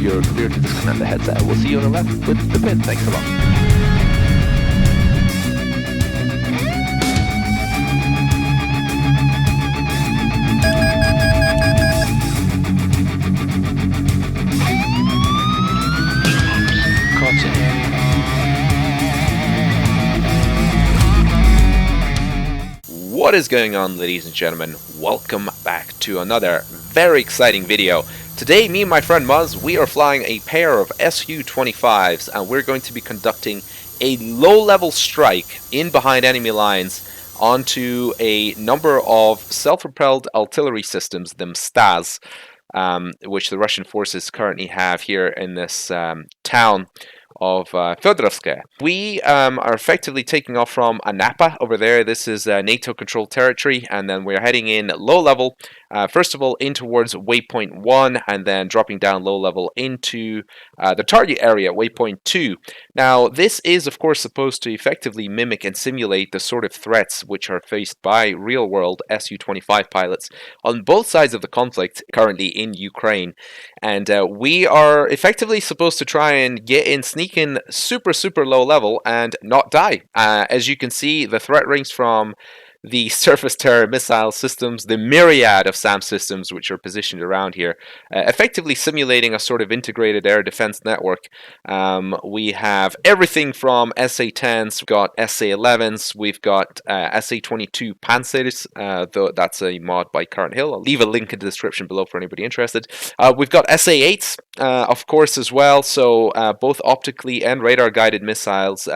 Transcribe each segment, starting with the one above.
you're clear to disconnect the headset. We'll see you on the left with the pin. Thanks a lot. What is going on, ladies and gentlemen? Welcome back to another very exciting video. Today, me and my friend Muzz, we are flying a pair of Su-25s and we're going to be conducting a low-level strike in behind enemy lines onto a number of self-propelled artillery systems, the Mstas, which the Russian forces currently have here in this town of Fedorovskaya. We are effectively taking off from Anapa over there. This is NATO-controlled territory, and then we're heading in low level, first of all in towards waypoint 1, and then dropping down low level into the target area, waypoint 2. Now, this is of course supposed to effectively mimic and simulate the sort of threats which are faced by real-world Su-25 pilots on both sides of the conflict currently in Ukraine. And we are effectively supposed to try and get in, sneak in super low level and not die. As you can see, the threat rings from the surface-to-air missile systems, the myriad of SAM systems which are positioned around here, effectively simulating a sort of integrated air defense network. We have everything from SA-10s, we've got SA-11s, we've got SA-22 Pantsirs, though that's a mod by Currenthill. I'll leave a link in the description below for anybody interested. We've got SA-8s, of course, as well, so both optically and radar-guided missiles,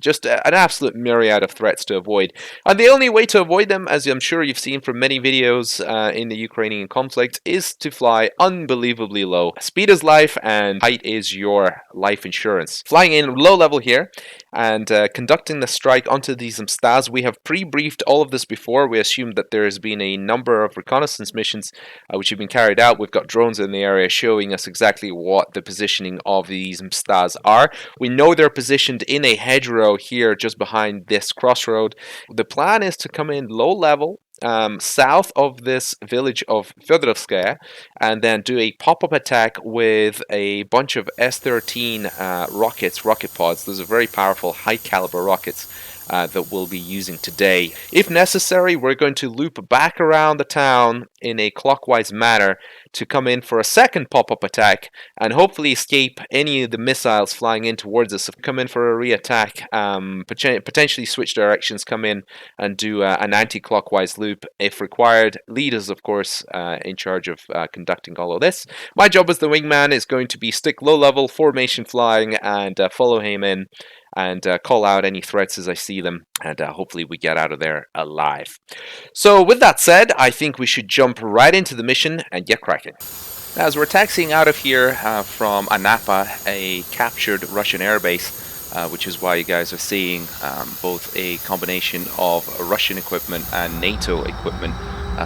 just an absolute myriad of threats to avoid. And the only way to avoid them, as I'm sure you've seen from many videos in the Ukrainian conflict, is to fly unbelievably low. Speed is life and height is your life insurance. Flying in low level here and conducting the strike onto these Mstas. We have pre-briefed all of this before. We assumed that there has been a number of reconnaissance missions which have been carried out. We've got drones in the area showing us exactly what the positioning of these Mstas are. We know they're positioned in a hedgerow here just behind this crossroad. The plan is to come in low level south of this village of Fedorovskaya and then do a pop-up attack with a bunch of S-13 rocket pods. Those are very powerful high caliber rockets that we'll be using today. If necessary, we're going to loop back around the town in a clockwise manner to come in for a second pop-up attack and hopefully escape any of the missiles flying in towards us. Come in for a re-attack, potentially switch directions, come in and do an anti-clockwise loop if required. Leaders, of course, in charge of conducting all of this. My job as the wingman is going to be stick low-level formation flying and follow him in and call out any threats as I see them, and hopefully we get out of there alive. So with that said, I think we should jump right into the mission and get cracking. Now, as we're taxiing out of here from Anapa, a captured Russian airbase, which is why you guys are seeing both a combination of Russian equipment and NATO equipment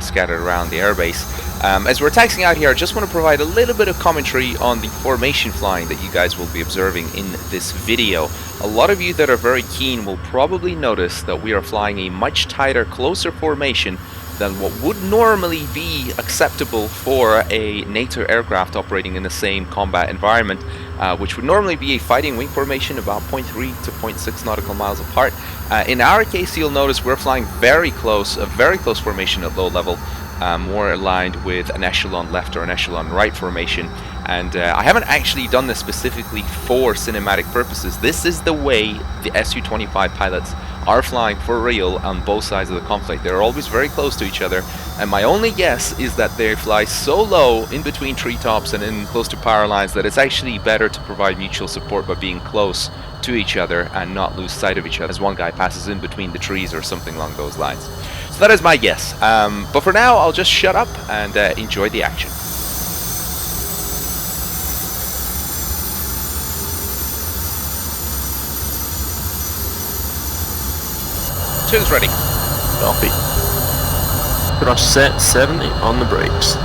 scattered around the airbase. As we're taxiing out here, I just want to provide a little bit of commentary on the formation flying that you guys will be observing in this video. A lot of you that are very keen will probably notice that we are flying a much tighter, closer formation than what would normally be acceptable for a NATO aircraft operating in the same combat environment, which would normally be a fighting wing formation about 0.3 to 0.6 nautical miles apart. In our case, you'll notice we're flying very close, a very close formation at low level, more aligned with an echelon left or an echelon right formation. And I haven't actually done this specifically for cinematic purposes. This is the way the Su-25 pilots are flying for real on both sides of the conflict. They're always very close to each other, and my only guess is that they fly so low in between treetops and in close to power lines that it's actually better to provide mutual support by being close to each other and not lose sight of each other as one guy passes in between the trees or something along those lines. So that is my guess. But for now, I'll just shut up and enjoy the action. Tunes ready. Copy. Thrust set 70 on the brakes.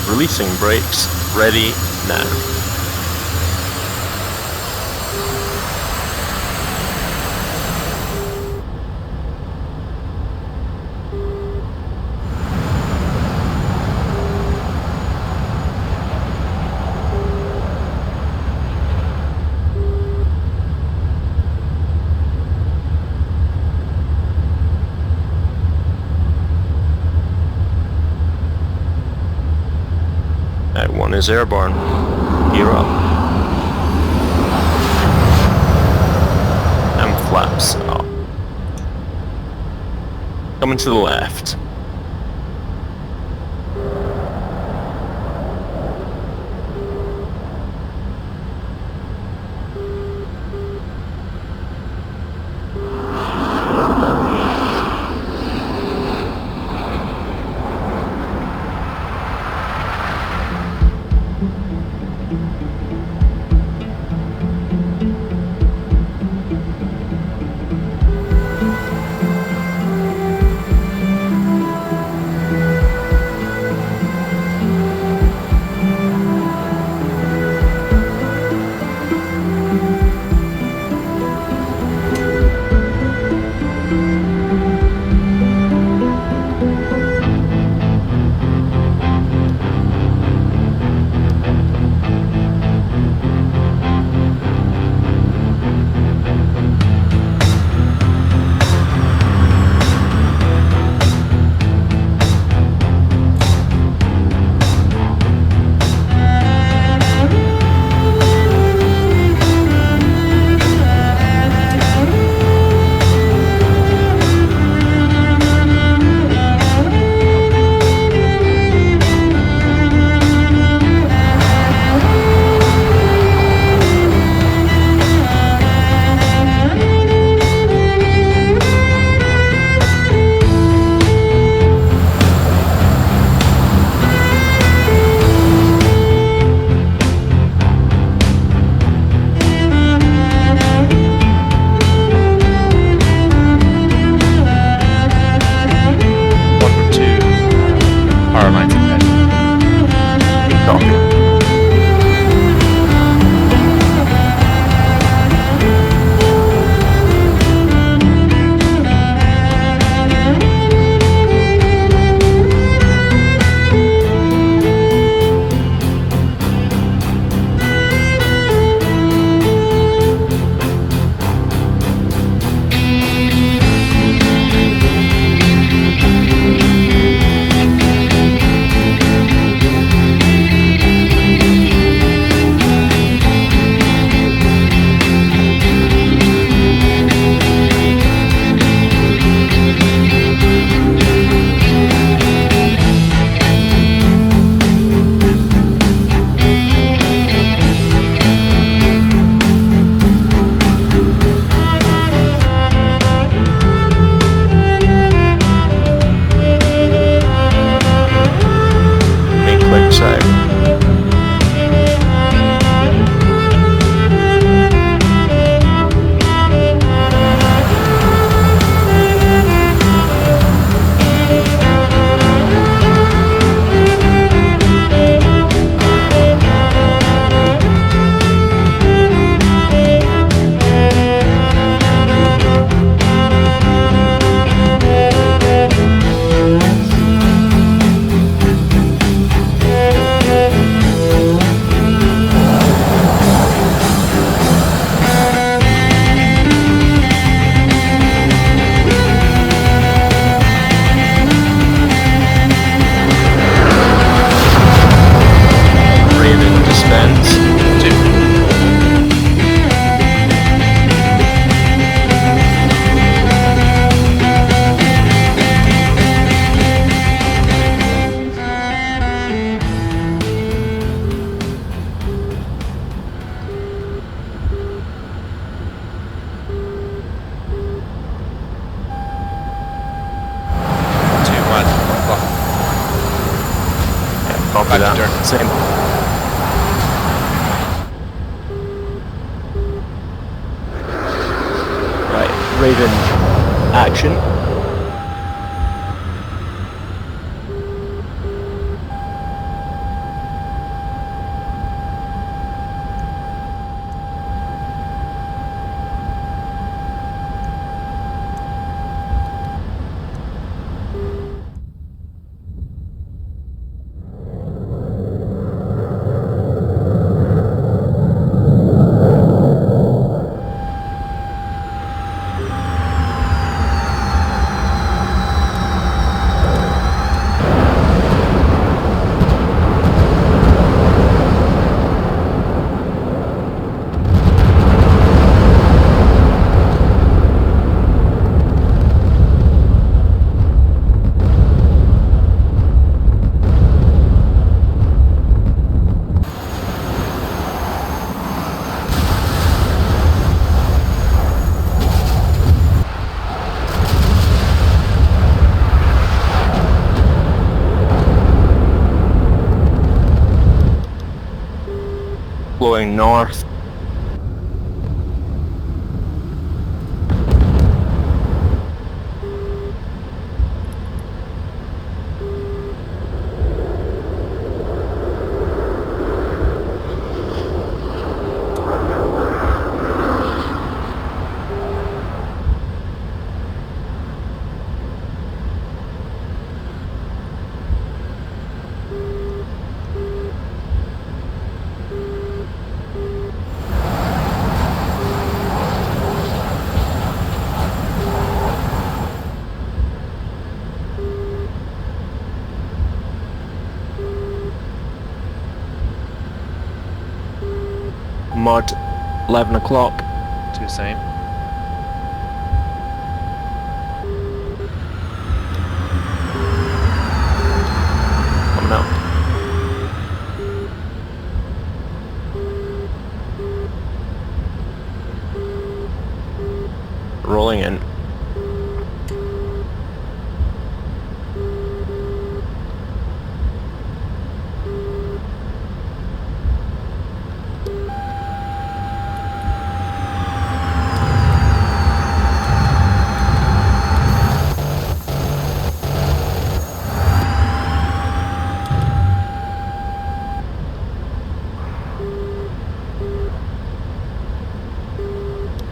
Releasing brakes. Ready now. is airborne. Gear up. And flaps up. Coming to the left. Copy that. Same. Right, Raven, action. going north. Mod, 11 o'clock. 2 same. Coming up. Rolling in.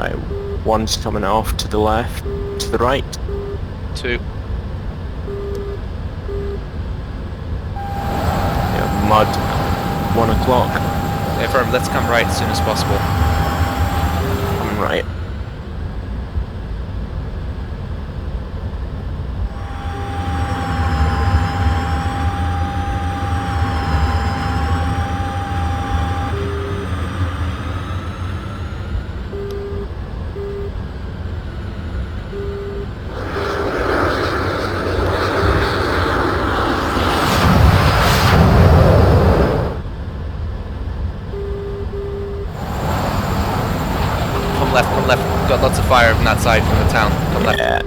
Right, one's coming off to the left, to the right. 2. Yeah, mud, 1 o'clock. Affirm, let's come right as soon as possible. Coming right. Come left. Got lots of fire from that side, from the town. Come left. Yeah.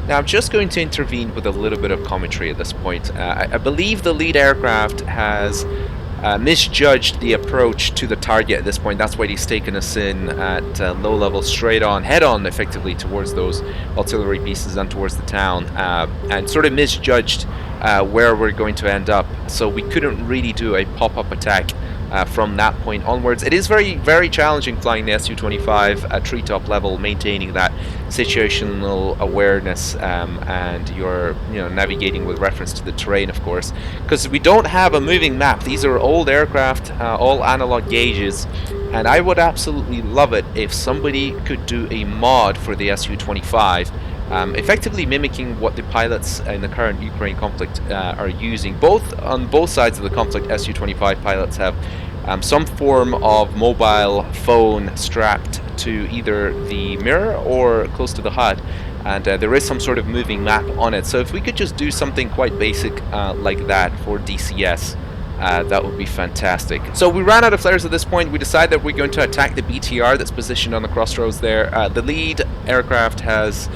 Now I'm just going to intervene with a little bit of commentary at this point. I believe the lead aircraft has misjudged the approach to the target at this point. That's why he's taken us in at low level, straight on, head on effectively towards those artillery pieces and towards the town, and sort of misjudged where we're going to end up. So we couldn't really do a pop-up attack from that point onwards. It is very, very challenging flying the Su-25 at treetop level, maintaining that situational awareness, and you're navigating with reference to the terrain, of course, because we don't have a moving map. These are old aircraft, all analog gauges, and I would absolutely love it if somebody could do a mod for the Su-25, effectively mimicking what the pilots in the current Ukraine conflict are using. On both sides of the conflict, Su-25 pilots have some form of mobile phone strapped to either the mirror or close to the HUD, and there is some sort of moving map on it. So if we could just do something quite basic like that for DCS, that would be fantastic. So we ran out of flares at this point. We decided that we're going to attack the BTR that's positioned on the crossroads there. The lead aircraft has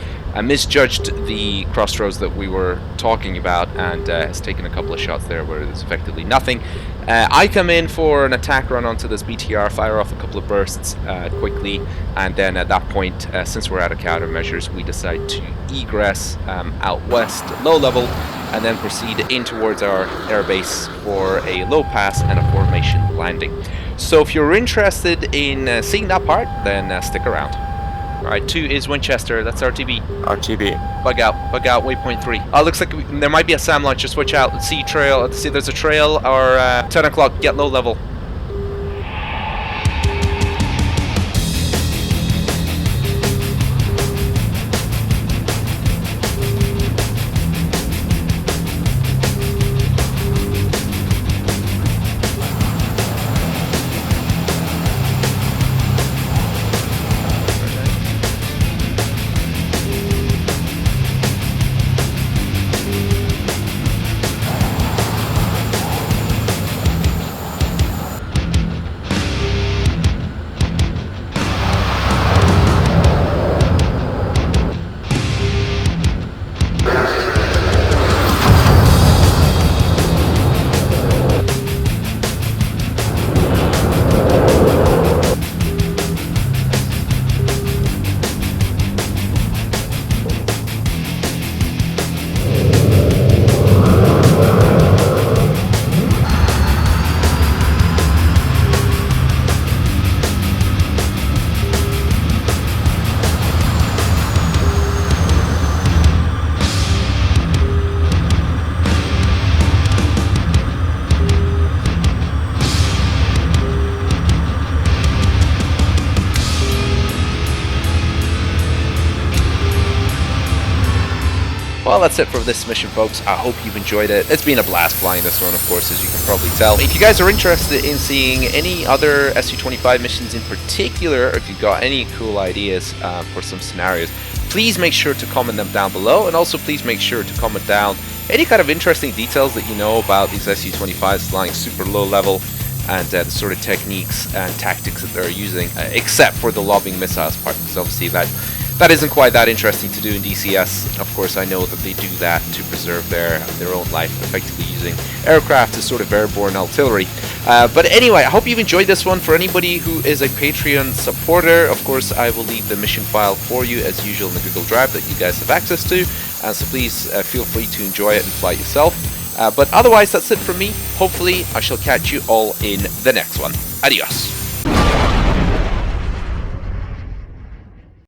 misjudged the crossroads that we were talking about, and has taken a couple of shots there where there's effectively nothing. I come in for an attack run onto this BTR, fire off a couple of bursts quickly, and then at that point, since we're out of countermeasures, we decide to egress out west, low level, and then proceed in towards our airbase for a low pass and a formation landing. So if you're interested in seeing that part, then stick around. Alright, 2 is Winchester, that's RTB. RTB. Bug out, waypoint 3. Looks like there might be a SAM launch, just watch out. Let's see trail, let's see there's a trail, or 10 o'clock, get low level. well, that's it for this mission, folks. I hope you've enjoyed it. It's been a blast flying this one, of course, as you can probably tell. If you guys are interested in seeing any other Su-25 missions in particular, or if you've got any cool ideas for some scenarios, please make sure to comment them down below, and also please make sure to comment down any kind of interesting details that you know about these Su-25s flying super low level, and the sort of techniques and tactics that they're using, except for the lobbing missiles part, because obviously that isn't quite that interesting to do in DCS. Of course, I know that they do that to preserve their own life, effectively using aircraft as sort of airborne artillery. But anyway, I hope you've enjoyed this one. For anybody who is a Patreon supporter, of course, I will leave the mission file for you as usual in the Google Drive that you guys have access to. So please feel free to enjoy it and fly it yourself. But otherwise, that's it from me. Hopefully, I shall catch you all in the next one. Adios.